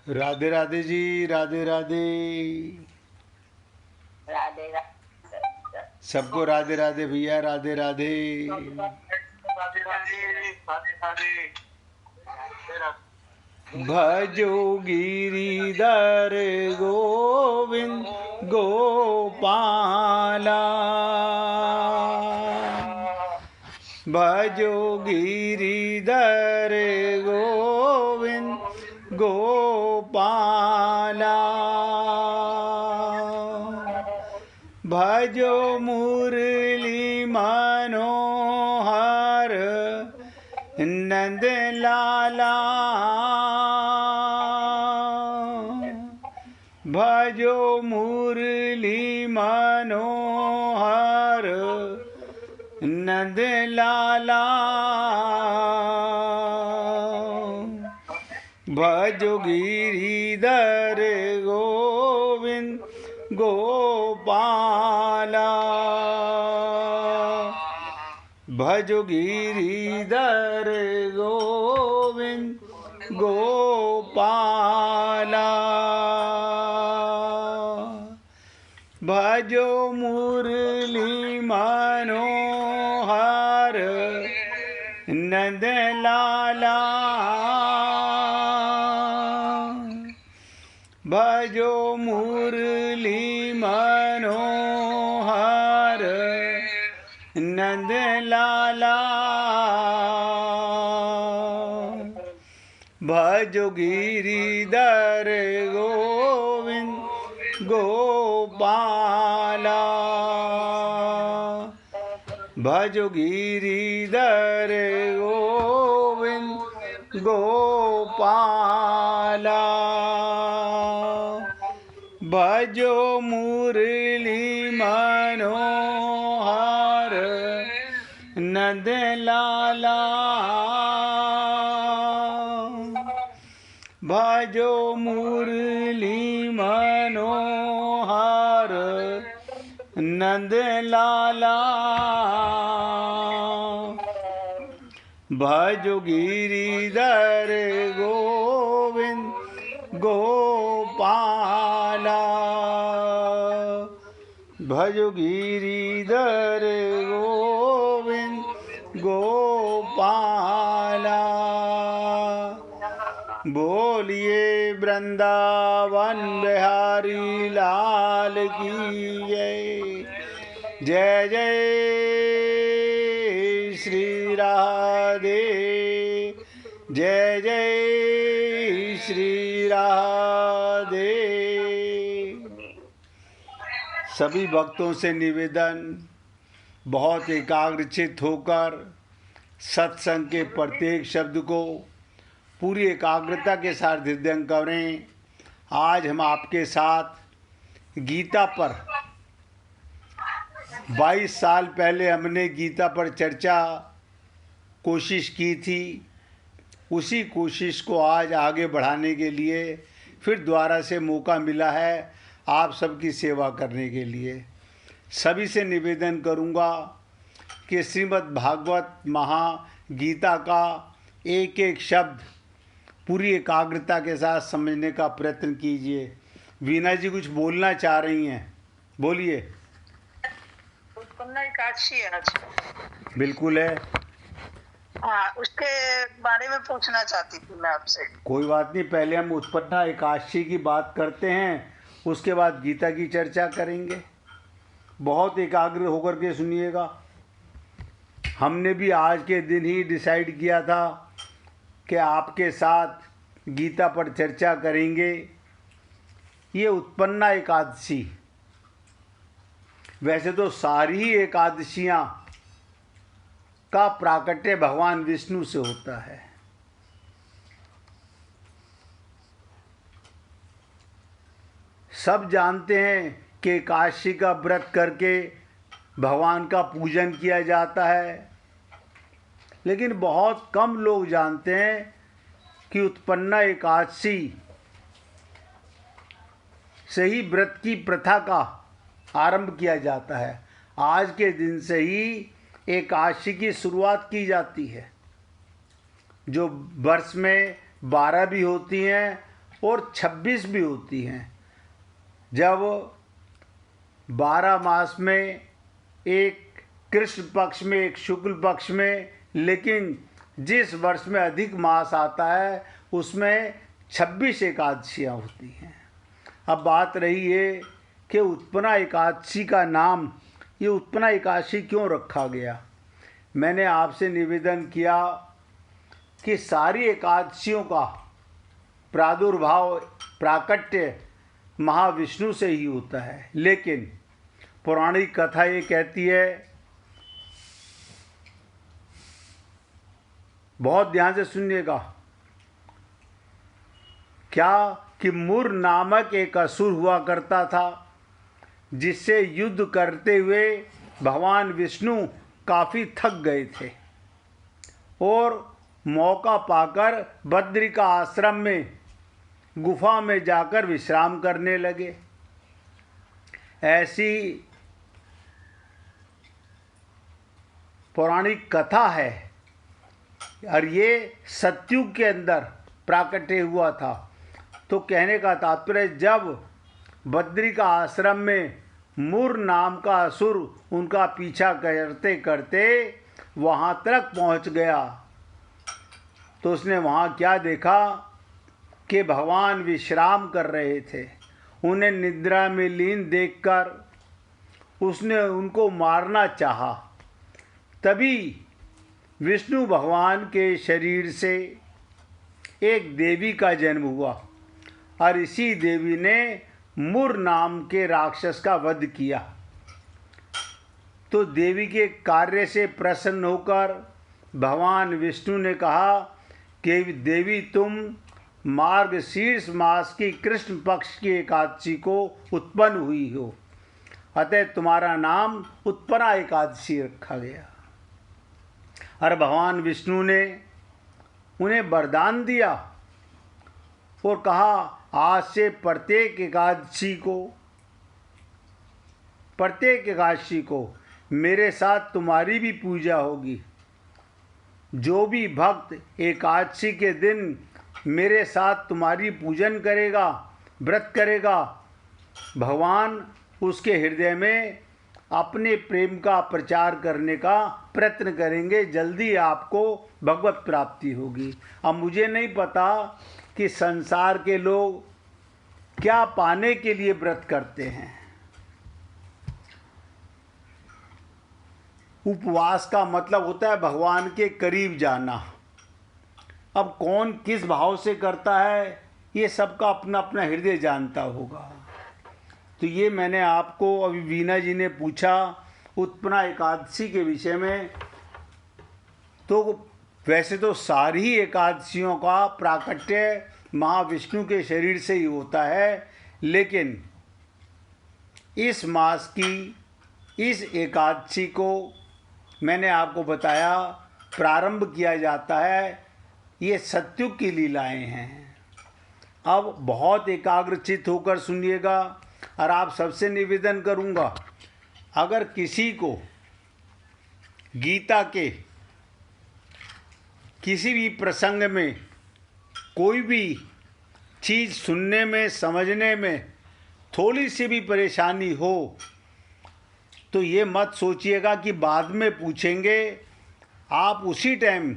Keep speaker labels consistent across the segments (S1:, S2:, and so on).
S1: राधे राधे जी, राधे राधे।
S2: राधे राधे।
S1: सबको राधे राधे भैया, राधे राधे।
S2: राधे राधे। राधे राधे।
S1: भजो गिरिधर गोविंद गोपाला। भजो गिरिधर गोविंद गोपाला। भजो मुरली मनोहर नंद लाला। भजो मुरली मनोहर नंद लाला। भजो गिरिधर गोविंद गोपाला। भजो गिरिधर गोविंद गोपाला। भजो मुरली मनोहर नंद लाला। भजो मुरली मनोहर नंद लाला। भजो गिरिधर गोविंद गोपाला। भजो गिरिधर गोविंद गोपाला। भजो मुरली मनोहर नंद लाला। भजो मुरली मनोहर नंद लाला। भजो गिरिधर गोविंद गोपाला। भजो गिरिधर गोविंद गोपाला। बोलिए वृंदावन बिहारी लाल की जय। जय जय श्री राधे। जय जय श्री राधे। सभी भक्तों से निवेदन, बहुत एकाग्रचित होकर सत्संग के प्रत्येक शब्द को पूरी एकाग्रता के साथ हृदयंगम करें। आज हम आपके साथ गीता पर 22 साल पहले हमने गीता पर चर्चा कोशिश की थी। उसी कोशिश को आज आगे बढ़ाने के लिए फिर दोबारा से मौका मिला है आप सबकी सेवा करने के लिए। सभी से निवेदन करूंगा कि श्रीमद् भागवत महागीता का एक एक शब्द पूरी एकाग्रता के साथ समझने का प्रयत्न कीजिए। वीना जी कुछ बोलना चाह रही हैं, बोलिए।
S2: उत्पन्ना एकादशी है आज।
S1: बिल्कुल है।
S2: हाँ, उसके बारे में पूछना चाहती थी मैं आपसे।
S1: कोई बात नहीं, पहले हम उत्पन्ना एकादशी की बात करते हैं, उसके बाद गीता की चर्चा करेंगे। बहुत एकाग्र होकर के सुनिएगा। हमने भी आज के दिन ही डिसाइड किया था कि आपके साथ गीता पर चर्चा करेंगे। ये उत्पन्ना एकादशी, वैसे तो सारी ही एकादशियाँ का प्राकट्य भगवान विष्णु से होता है। सब जानते हैं कि एकादशी का व्रत करके भगवान का पूजन किया जाता है, लेकिन बहुत कम लोग जानते हैं कि उत्पन्ना एकादशी से ही व्रत की प्रथा का आरंभ किया जाता है। आज के दिन से ही एकादशी की शुरुआत की जाती है, जो वर्ष में 12 भी होती हैं और 26 भी होती हैं। जब 12 मास में एक कृष्ण पक्ष में एक शुक्ल पक्ष में, लेकिन जिस वर्ष में अधिक मास आता है उसमें 26 एकादशियाँ होती हैं। अब बात रही है कि उत्पन्ना एकादशी का नाम, ये उत्पन्ना एकादशी क्यों रखा गया। मैंने आपसे निवेदन किया कि सारी एकादशियों का प्रादुर्भाव प्राकट्य महाविष्णु से ही होता है, लेकिन पौराणिक कथा ये कहती है, बहुत ध्यान से सुनिएगा, क्या कि मुर नामक एक असुर हुआ करता था जिससे युद्ध करते हुए भगवान विष्णु काफ़ी थक गए थे और मौका पाकर बद्रिका आश्रम में गुफा में जाकर विश्राम करने लगे। ऐसी पौराणिक कथा है और ये सतयुग के अंदर प्राकट्य हुआ था। तो कहने का तात्पर्य, जब बद्रिका आश्रम में मुर नाम का असुर उनका पीछा करते करते वहाँ तक पहुँच गया तो उसने वहाँ क्या देखा कि भगवान विश्राम कर रहे थे। उन्हें निद्रा में लीन देखकर उसने उनको मारना चाहा। तभी विष्णु भगवान के शरीर से एक देवी का जन्म हुआ और इसी देवी ने मुर नाम के राक्षस का वध किया। तो देवी के कार्य से प्रसन्न होकर भगवान विष्णु ने कहा कि देवी, तुम मार्गशीर्ष मास की कृष्ण पक्ष की एकादशी को उत्पन्न हुई हो, अतः तुम्हारा नाम उत्पन्ना एकादशी रखा गया। और भगवान विष्णु ने उन्हें वरदान दिया और कहा, आज से प्रत्येक एकादशी को मेरे साथ तुम्हारी भी पूजा होगी। जो भी भक्त एकादशी के दिन मेरे साथ तुम्हारी पूजन करेगा, व्रत करेगा, भगवान उसके हृदय में अपने प्रेम का प्रचार करने का प्रयत्न करेंगे। जल्दी आपको भगवत प्राप्ति होगी। अब मुझे नहीं पता कि संसार के लोग क्या पाने के लिए व्रत करते हैं। उपवास का मतलब होता है भगवान के करीब जाना। अब कौन किस भाव से करता है ये सबका अपना अपना हृदय जानता होगा। तो ये मैंने आपको, अभी वीना जी ने पूछा उत्पन्ना एकादशी के विषय में, तो वैसे तो सारी एकादशियों का प्राकट्य महाविष्णु के शरीर से ही होता है, लेकिन इस मास की इस एकादशी को मैंने आपको बताया प्रारंभ किया जाता है। ये सतयुग की लीलाएं हैं। अब बहुत एकाग्रचित होकर सुनिएगा और आप सबसे निवेदन करूंगा, अगर किसी को गीता के किसी भी प्रसंग में कोई भी चीज़ सुनने में समझने में थोड़ी सी भी परेशानी हो तो ये मत सोचिएगा कि बाद में पूछेंगे। आप उसी टाइम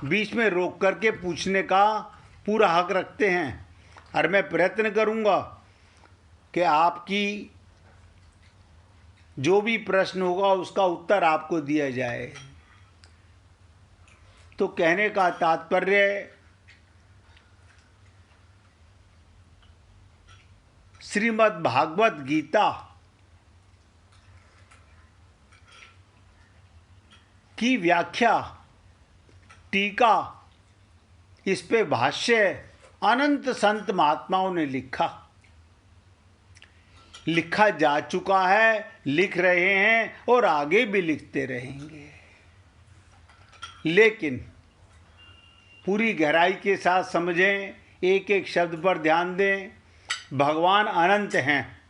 S1: बीच में रोक करके पूछने का पूरा हक रखते हैं और मैं प्रयत्न करूंगा कि आपकी जो भी प्रश्न होगा उसका उत्तर आपको दिया जाए। तो कहने का तात्पर्य, श्रीमद् भागवत गीता की व्याख्या, टीका, इस पे भाष्य अनंत संत महात्माओं ने लिखा जा चुका है, लिख रहे हैं और आगे भी लिखते रहेंगे। लेकिन पूरी गहराई के साथ समझें, एक एक शब्द पर ध्यान दें। भगवान अनंत हैं,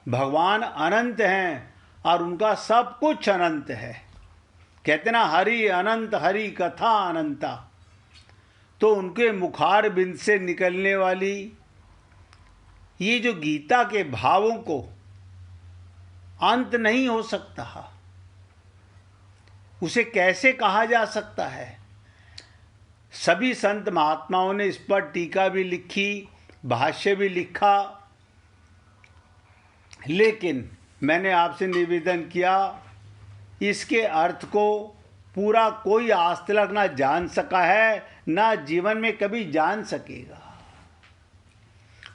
S1: भगवान अनंत हैं और उनका सब कुछ अनंत है। कहते ना, हरि अनंत हरि कथा अनंता। तो उनके मुखार बिंद से निकलने वाली ये जो गीता के भावों को अंत नहीं हो सकता, उसे कैसे कहा जा सकता है। सभी संत महात्माओं ने इस पर टीका भी लिखी, भाष्य भी लिखा, लेकिन मैंने आपसे निवेदन किया इसके अर्थ को पूरा कोई आज तक ना जान सका है, ना जीवन में कभी जान सकेगा।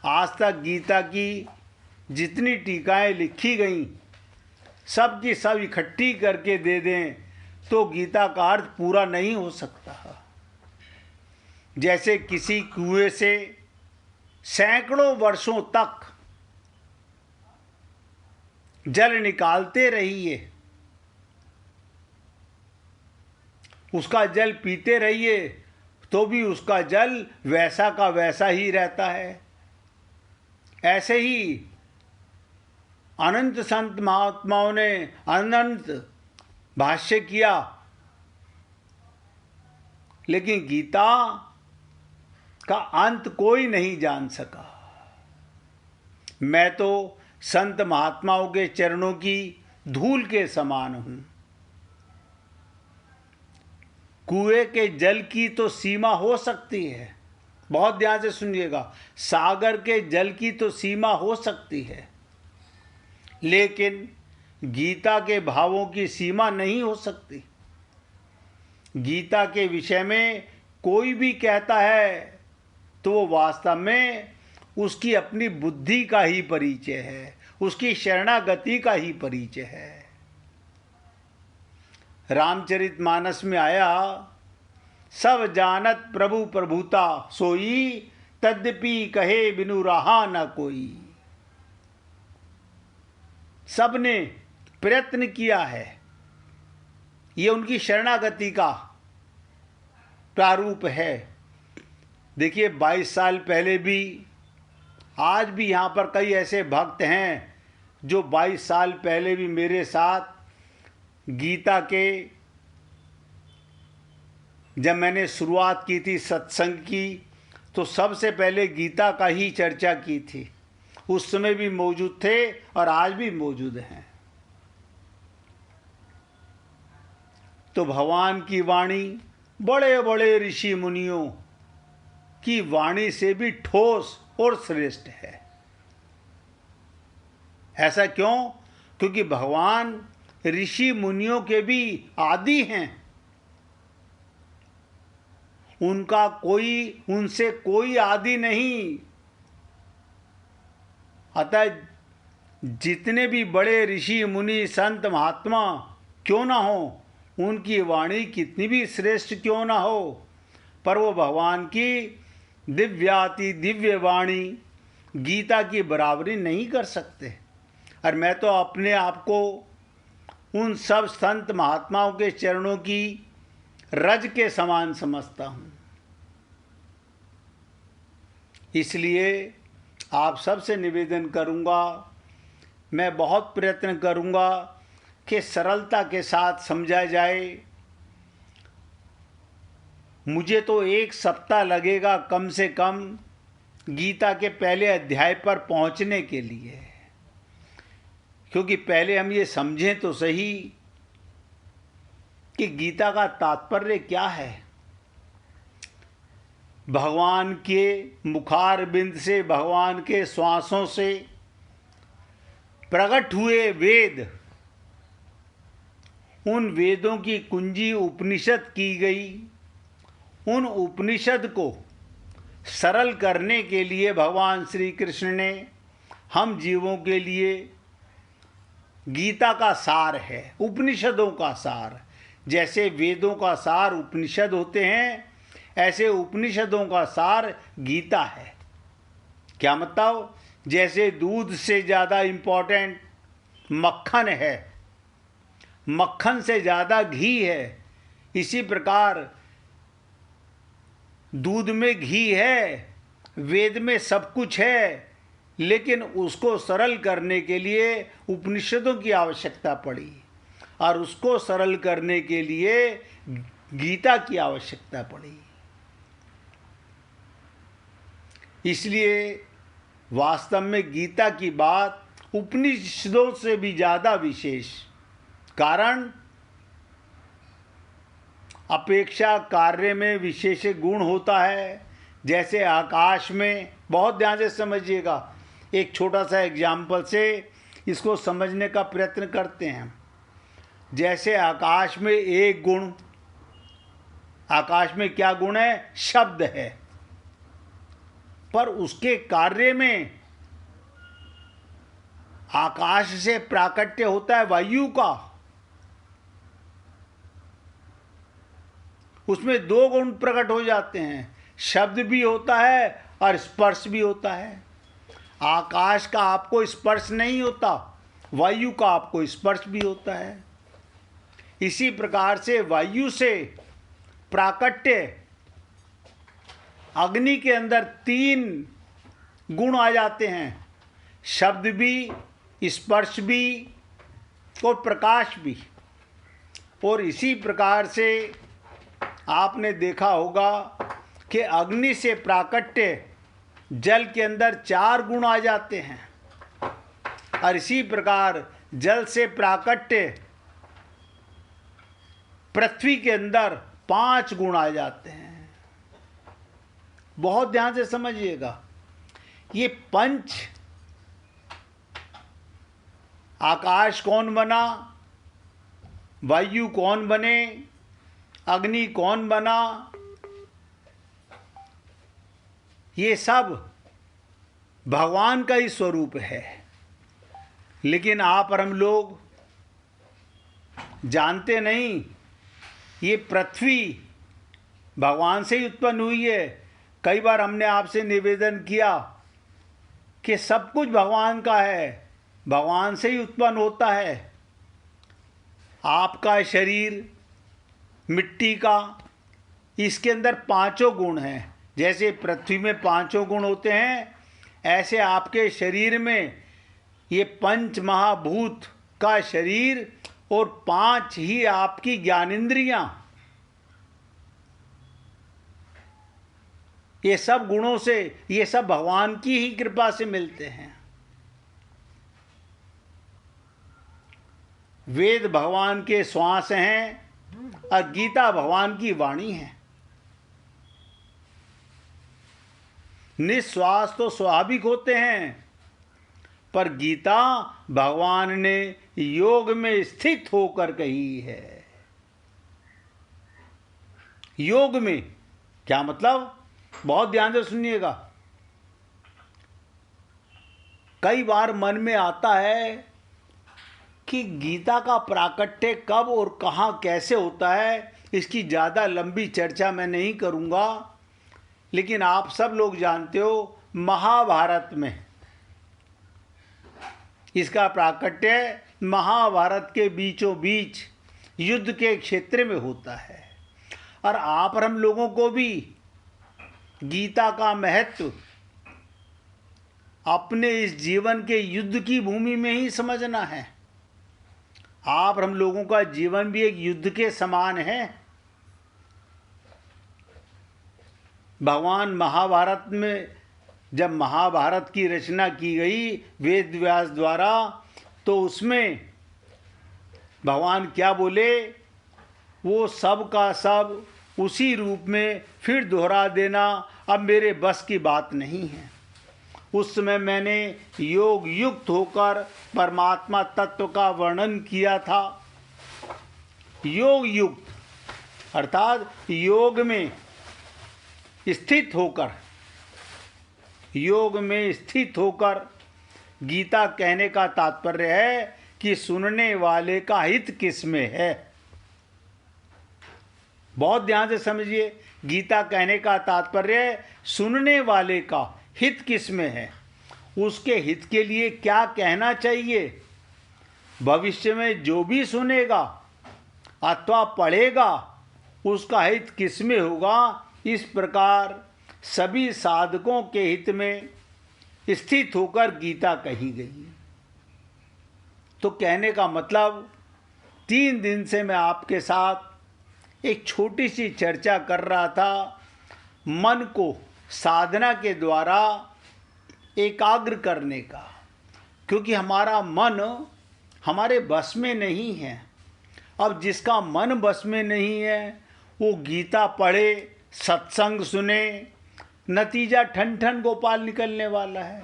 S1: आज तक गीता की जितनी टीकाएं लिखी गईं सब की सब इकट्ठी करके दे दें तो गीता का अर्थ पूरा नहीं हो सकता। जैसे किसी कुएं से सैकड़ों वर्षों तक जल निकालते रहिए, उसका जल पीते रहिए तो भी उसका जल वैसा का वैसा ही रहता है। ऐसे ही अनंत संत महात्माओं ने अनंत भाष्य किया, लेकिन गीता का अंत कोई नहीं जान सका। मैं तो संत महात्माओं के चरणों की धूल के समान हूं। कुएं के जल की तो सीमा हो सकती है, बहुत ध्यान से सुनिएगा, सागर के जल की तो सीमा हो सकती है, लेकिन गीता के भावों की सीमा नहीं हो सकती। गीता के विषय में कोई भी कहता है तो वो वास्तव में उसकी अपनी बुद्धि का ही परिचय है, उसकी शरणागति का ही परिचय है। रामचरितमानस में आया, सब जानत प्रभु प्रभुता सोई, तद्यपि कहे बिनु रहा न कोई। सबने प्रयत्न किया है, ये उनकी शरणागति का प्रारूप है। देखिए 22 साल पहले भी, आज भी यहाँ पर कई ऐसे भक्त हैं जो 22 साल पहले भी मेरे साथ गीता के, जब मैंने शुरुआत की थी सत्संग की तो सबसे पहले गीता का ही चर्चा की थी, उस समय भी मौजूद थे और आज भी मौजूद हैं। तो भगवान की वाणी बड़े बड़े ऋषि मुनियों की वाणी से भी ठोस और श्रेष्ठ है। ऐसा क्यों? क्योंकि भगवान ऋषि मुनियों के भी आदि हैं, उनका कोई, उनसे कोई आदि नहीं। अतः जितने भी बड़े ऋषि मुनि संत महात्मा क्यों ना हो, उनकी वाणी कितनी भी श्रेष्ठ क्यों ना हो, पर वो भगवान की दिव्याति दिव्य वाणी गीता की बराबरी नहीं कर सकते। और मैं तो अपने आप को उन सब संत महात्माओं के चरणों की रज के समान समझता हूँ। इसलिए आप सबसे निवेदन करूँगा, मैं बहुत प्रयत्न करूँगा कि सरलता के साथ समझा जाए। मुझे तो 1 सप्ताह लगेगा कम से कम गीता के पहले अध्याय पर पहुंचने के लिए, क्योंकि पहले हम ये समझें तो सही कि गीता का तात्पर्य क्या है। भगवान के मुखार बिंद से, भगवान के श्वासों से प्रकट हुए वेद, उन वेदों की कुंजी उपनिषद की गई। उन उपनिषद को सरल करने के लिए भगवान श्री कृष्ण ने हम जीवों के लिए गीता का सार है, उपनिषदों का सार। जैसे वेदों का सार उपनिषद होते हैं, ऐसे उपनिषदों का सार गीता है। क्या मतलब? जैसे दूध से ज़्यादा इम्पोर्टेंट मक्खन है, मक्खन से ज़्यादा घी है, इसी प्रकार दूध में घी है, वेद में सब कुछ है, लेकिन उसको सरल करने के लिए उपनिषदों की आवश्यकता पड़ी और उसको सरल करने के लिए गीता की आवश्यकता पड़ी। इसलिए वास्तव में गीता की बात उपनिषदों से भी ज़्यादा विशेष। कारण अपेक्षा कार्य में विशेष गुण होता है। जैसे आकाश में, बहुत ध्यान से समझिएगा, एक छोटा सा एग्जाम्पल से इसको समझने का प्रयत्न करते हैं। जैसे आकाश में एक गुण, आकाश में क्या गुण है? शब्द है। पर उसके कार्य में आकाश से प्राकट्य होता है वायु का। उसमें दो गुण प्रकट हो जाते हैं, शब्द भी होता है और स्पर्श भी होता है। आकाश का आपको स्पर्श नहीं होता, वायु का आपको स्पर्श भी होता है। इसी प्रकार से वायु से प्राकट्य, अग्नि के अंदर तीन गुण आ जाते हैं, शब्द भी, स्पर्श भी और प्रकाश भी। और इसी प्रकार से आपने देखा होगा कि अग्नि से प्राकट्य जल के अंदर चार गुण आ जाते हैं, और इसी प्रकार जल से प्राकट्य पृथ्वी के अंदर 5 गुण आ जाते हैं। बहुत ध्यान से समझिएगा, ये पंच, आकाश कौन बना, वायु कौन बने, अग्नि कौन बना, ये सब भगवान का ही स्वरूप है। लेकिन आप और हम लोग जानते नहीं, ये पृथ्वी भगवान से ही उत्पन्न हुई है। कई बार हमने आपसे निवेदन किया कि सब कुछ भगवान का है, भगवान से ही उत्पन्न होता है। आपका शरीर मिट्टी का, इसके अंदर 5 गुण हैं। जैसे पृथ्वी में 5 गुण होते हैं, ऐसे आपके शरीर में ये 5 महाभूत का शरीर और 5 ही आपकी ज्ञानेंद्रियां, ये सब गुणों से, ये सब भगवान की ही कृपा से मिलते हैं। वेद भगवान के श्वास हैं और गीता भगवान की वाणी है। निश्वास तो स्वाभाविक होते हैं, पर गीता भगवान ने योग में स्थित होकर कही है। योग में क्या मतलब? बहुत ध्यान से सुनिएगा। कई बार मन में आता है कि गीता का प्राकट्य कब और कहाँ कैसे होता है। इसकी ज़्यादा लंबी चर्चा मैं नहीं करूँगा, लेकिन आप सब लोग जानते हो महाभारत में इसका प्राकट्य महाभारत के बीचों बीच युद्ध के क्षेत्र में होता है। और आप और हम लोगों को भी गीता का महत्व अपने इस जीवन के युद्ध की भूमि में ही समझना है। आप और हम लोगों का जीवन भी एक युद्ध के समान है। भगवान महाभारत में जब महाभारत की रचना की गई वेद व्यास द्वारा, तो उसमें भगवान क्या बोले? वो सब का सब उसी रूप में फिर दोहरा देना अब मेरे बस की बात नहीं है। उस समय मैंने योग युक्त होकर परमात्मा तत्व का वर्णन किया था। योग युक्त अर्थात योग में स्थित होकर, योग में स्थित होकर गीता कहने का तात्पर्य है कि सुनने वाले का हित किस में है। बहुत ध्यान से समझिए, गीता कहने का तात्पर्य सुनने वाले का हित किस में है, उसके हित के लिए क्या कहना चाहिए। भविष्य में जो भी सुनेगा अथवा पढ़ेगा उसका हित किस में होगा। इस प्रकार सभी साधकों के हित में स्थित होकर गीता कही गई। तो कहने का मतलब, 3 दिन से मैं आपके साथ एक छोटी सी चर्चा कर रहा था मन को साधना के द्वारा एकाग्र करने का, क्योंकि हमारा मन हमारे बस में नहीं है। अब जिसका मन बस में नहीं है वो गीता पढ़े, सत्संग सुने, नतीजा ठन ठन गोपाल निकलने वाला है।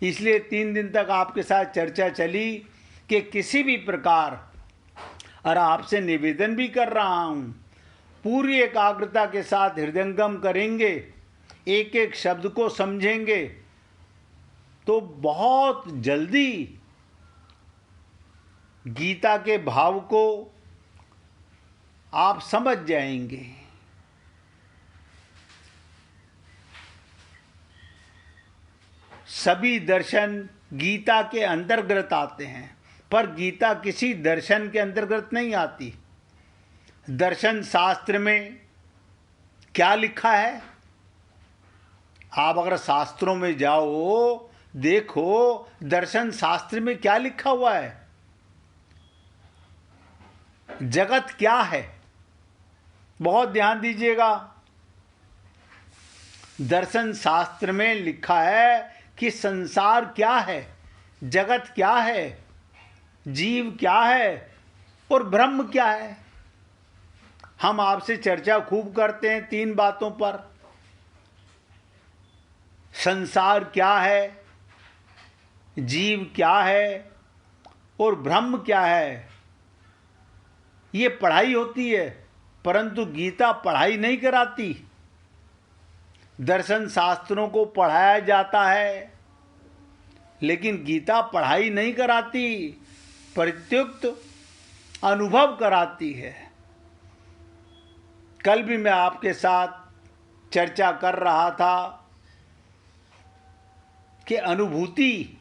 S1: इसलिए 3 दिन तक आपके साथ चर्चा चली कि किसी भी प्रकार, और आपसे निवेदन भी कर रहा हूँ, पूरी एकाग्रता के साथ हृदयंगम करेंगे, एक एक शब्द को समझेंगे, तो बहुत जल्दी गीता के भाव को आप समझ जाएंगे। सभी दर्शन गीता के अंतर्गत आते हैं, पर गीता किसी दर्शन के अंतर्गत नहीं आती। दर्शन शास्त्र में क्या लिखा है? आप अगर शास्त्रों में जाओ, देखो दर्शन शास्त्र में क्या लिखा हुआ है, जगत क्या है। बहुत ध्यान दीजिएगा, दर्शन शास्त्र में लिखा है कि संसार क्या है, जगत क्या है, जीव क्या है और ब्रह्म क्या है। हम आपसे चर्चा खूब करते हैं 3 बातों पर। संसार क्या है, जीव क्या है और ब्रह्म क्या है। ये पढ़ाई होती है, परंतु गीता पढ़ाई नहीं कराती। दर्शन शास्त्रों को पढ़ाया जाता है, लेकिन गीता पढ़ाई नहीं कराती, प्रत्युक्त अनुभव कराती है। कल भी मैं आपके साथ चर्चा कर रहा था कि अनुभूति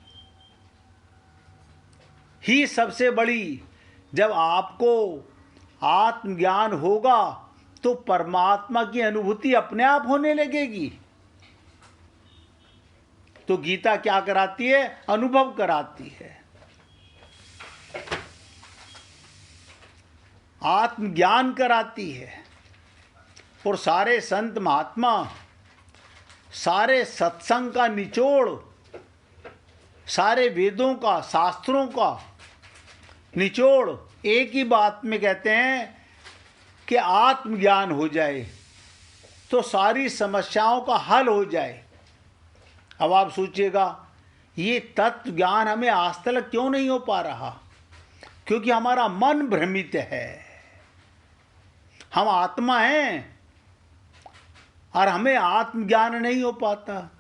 S1: ही सबसे बड़ी, जब आपको आत्मज्ञान होगा तो परमात्मा की अनुभूति अपने आप होने लगेगी। तो गीता क्या कराती है? अनुभव कराती है, आत्मज्ञान कराती है। और सारे संत महात्मा, सारे सत्संग का निचोड़, सारे वेदों का, शास्त्रों का निचोड़ एक ही बात में कहते हैं कि आत्मज्ञान हो जाए तो सारी समस्याओं का हल हो जाए। अब आप सोचिएगा, ये तत्व ज्ञान हमें आज तक क्यों नहीं हो पा रहा? क्योंकि हमारा मन भ्रमित है। हम आत्मा हैं और हमें आत्मज्ञान नहीं हो पाता।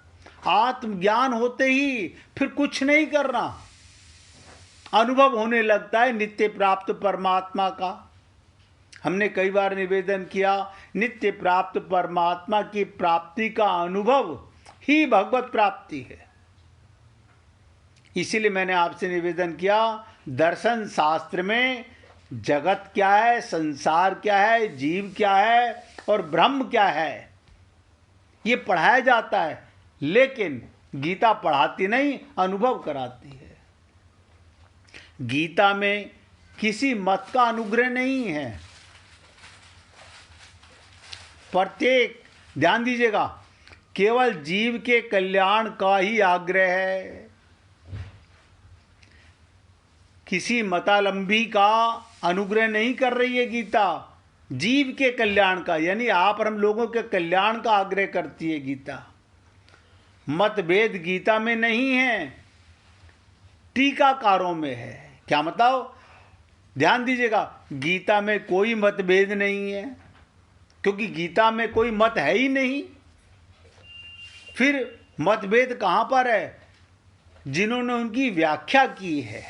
S1: आत्मज्ञान होते ही फिर कुछ नहीं करना, अनुभव होने लगता है नित्य प्राप्त परमात्मा का। हमने कई बार निवेदन किया, नित्य प्राप्त परमात्मा की प्राप्ति का अनुभव ही भगवत प्राप्ति है। इसीलिए मैंने आपसे निवेदन किया, दर्शन शास्त्र में जगत क्या है, संसार क्या है, जीव क्या है और ब्रह्म क्या है, ये पढ़ाया जाता है, लेकिन गीता पढ़ाती नहीं, अनुभव कराती है। गीता में किसी मत का अनुग्रह नहीं है। प्रत्येक, ध्यान दीजिएगा, केवल जीव के कल्याण का ही आग्रह है। किसी मतालंबी का अनुग्रह नहीं कर रही है गीता, जीव के कल्याण का, यानी आप और हम लोगों के कल्याण का आग्रह करती है गीता। मतभेद गीता में नहीं है, टीकाकारों में है। क्या मतलब? ध्यान दीजिएगा, गीता में कोई मतभेद नहीं है, क्योंकि गीता में कोई मत है ही नहीं। फिर मतभेद कहाँ पर है? जिन्होंने उनकी व्याख्या की है,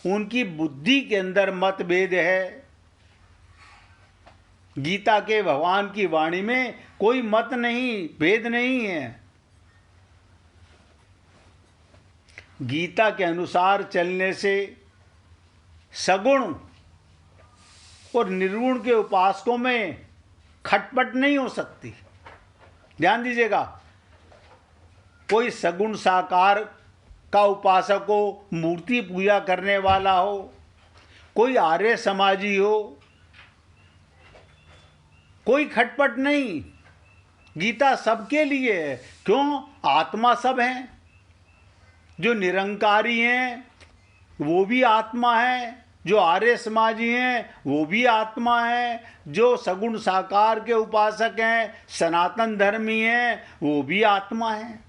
S1: उनकी बुद्धि के अंदर मतभेद है। गीता के भगवान की वाणी में कोई मत नहीं, भेद नहीं है। गीता के अनुसार चलने से सगुण और निर्गुण के उपासकों में खटपट नहीं हो सकती। ध्यान दीजिएगा, कोई सगुण साकार का उपासक हो, मूर्ति पूजा करने वाला हो, कोई आर्य समाजी हो, कोई खटपट नहीं। गीता सबके लिए है। क्यों? आत्मा सब हैं। जो निरंकारी हैं वो भी आत्मा है, जो आर्य समाजी हैं वो भी आत्मा है, जो सगुण साकार के उपासक हैं, सनातन धर्मी हैं, वो भी आत्मा है।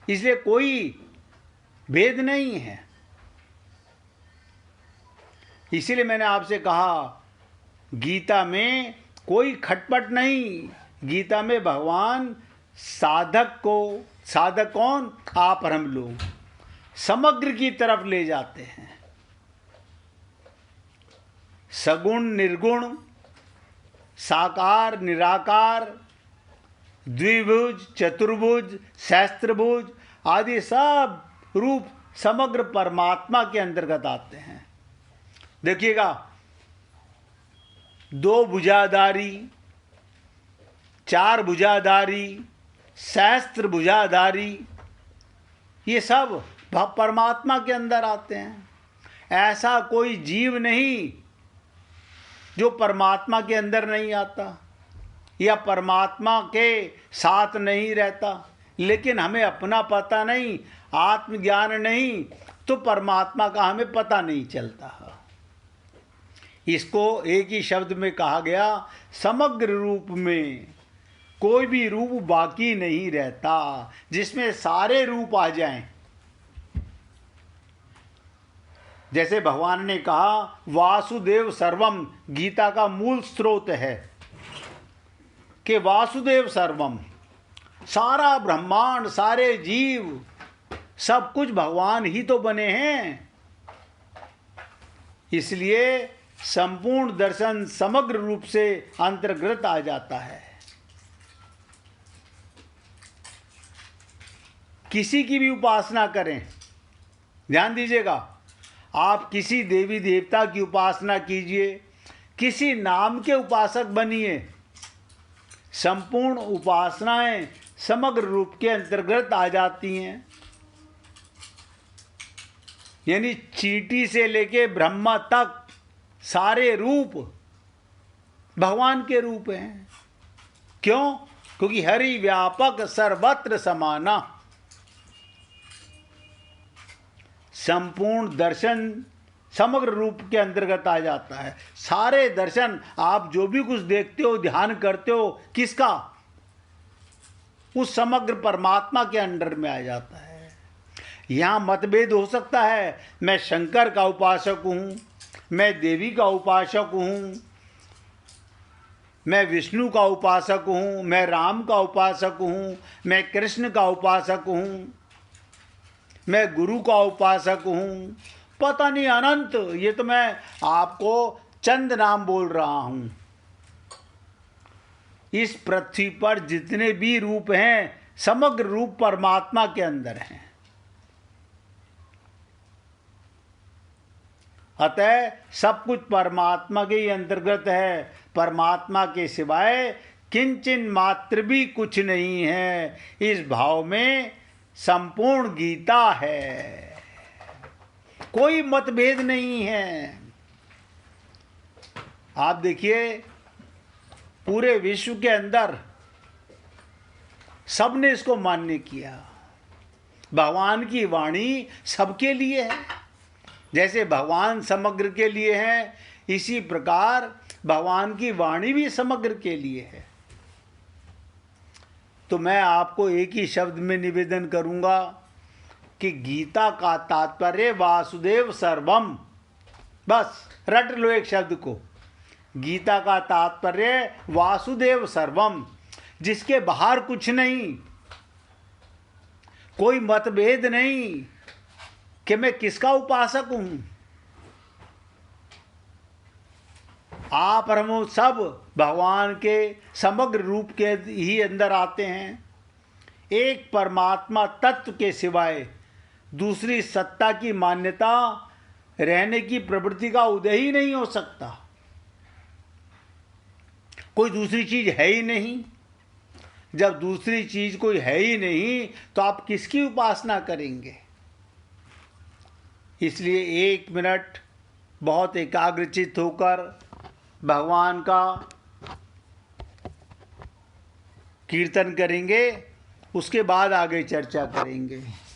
S1: इसलिए कोई भेद नहीं है। इसीलिए मैंने आपसे कहा गीता में कोई खटपट नहीं। गीता में भगवान साधक कौन? आप और हम लोग समग्र की तरफ ले जाते हैं। सगुण निर्गुण, साकार निराकार, द्विभुज चतुर्भुज सहस्त्रभुज आदि सब रूप समग्र परमात्मा के अंतर्गत आते हैं। देखिएगा, 2 भुजाधारी, 4 भुजाधारी, सहस्त्र भुजाधारी, ये सब परमात्मा के अंदर आते हैं। ऐसा कोई जीव नहीं जो परमात्मा के अंदर नहीं आता या परमात्मा के साथ नहीं रहता। लेकिन हमें अपना पता नहीं, आत्मज्ञान नहीं, तो परमात्मा का हमें पता नहीं चलता। इसको एक ही शब्द में कहा गया, समग्र रूप में कोई भी रूप बाकी नहीं रहता, जिसमें सारे रूप आ जाएं। जैसे भगवान ने कहा वासुदेव सर्वम, गीता का मूल स्रोत है कि वासुदेव सर्वम, सारा ब्रह्मांड, सारे जीव, सब कुछ भगवान ही तो बने हैं। इसलिए संपूर्ण दर्शन समग्र रूप से अंतर्गत आ जाता है। किसी की भी उपासना करें, ध्यान दीजिएगा, आप किसी देवी देवता की उपासना कीजिए, किसी नाम के उपासक बनिए, संपूर्ण उपासनाएं समग्र रूप के अंतर्गत आ जाती हैं। यानी चींटी से लेके ब्रह्मा तक सारे रूप भगवान के रूप हैं। क्यों? क्योंकि हरि व्यापक सर्वत्र समाना। संपूर्ण दर्शन समग्र रूप के अंतर्गत आ जाता है। सारे दर्शन, आप जो भी कुछ देखते हो, ध्यान करते हो, किसका? उस समग्र परमात्मा के अंडर में आ जाता है। यहाँ मतभेद हो सकता है, मैं शंकर का उपासक हूँ, मैं देवी का उपासक हूँ, मैं विष्णु का उपासक हूँ, मैं राम का उपासक हूँ, मैं कृष्ण का उपासक हूँ, मैं गुरु का उपासक हूँ, पता नहीं अनंत। ये तो मैं आपको चंद नाम बोल रहा हूँ। इस पृथ्वी पर जितने भी रूप हैं, समग्र रूप परमात्मा के अंदर हैं। अतः सब कुछ परमात्मा के ही अंतर्गत है। परमात्मा के सिवाय किंचन मात्र भी कुछ नहीं है। इस भाव में संपूर्ण गीता है, कोई मतभेद नहीं है। आप देखिए, पूरे विश्व के अंदर सबने इसको मान्य किया। भगवान की वाणी सबके लिए है। जैसे भगवान समग्र के लिए है, इसी प्रकार भगवान की वाणी भी समग्र के लिए है। तो मैं आपको एक ही शब्द में निवेदन करूंगा कि गीता का तात्पर्य वासुदेव सर्वम। बस रट लो एक शब्द को। गीता का तात्पर्य वासुदेव सर्वम, जिसके बाहर कुछ नहीं, कोई मतभेद नहीं कि मैं किसका उपासक हूं। आप और हम सब भगवान के समग्र रूप के ही अंदर आते हैं। एक परमात्मा तत्व के सिवाय दूसरी सत्ता की मान्यता रहने की प्रवृत्ति का उदय ही नहीं हो सकता। कोई दूसरी चीज है ही नहीं। जब दूसरी चीज कोई है ही नहीं, तो आप किसकी उपासना करेंगे? इसलिए 1 मिनट बहुत एकाग्रचित्त होकर भगवान का कीर्तन करेंगे, उसके बाद आगे चर्चा करेंगे।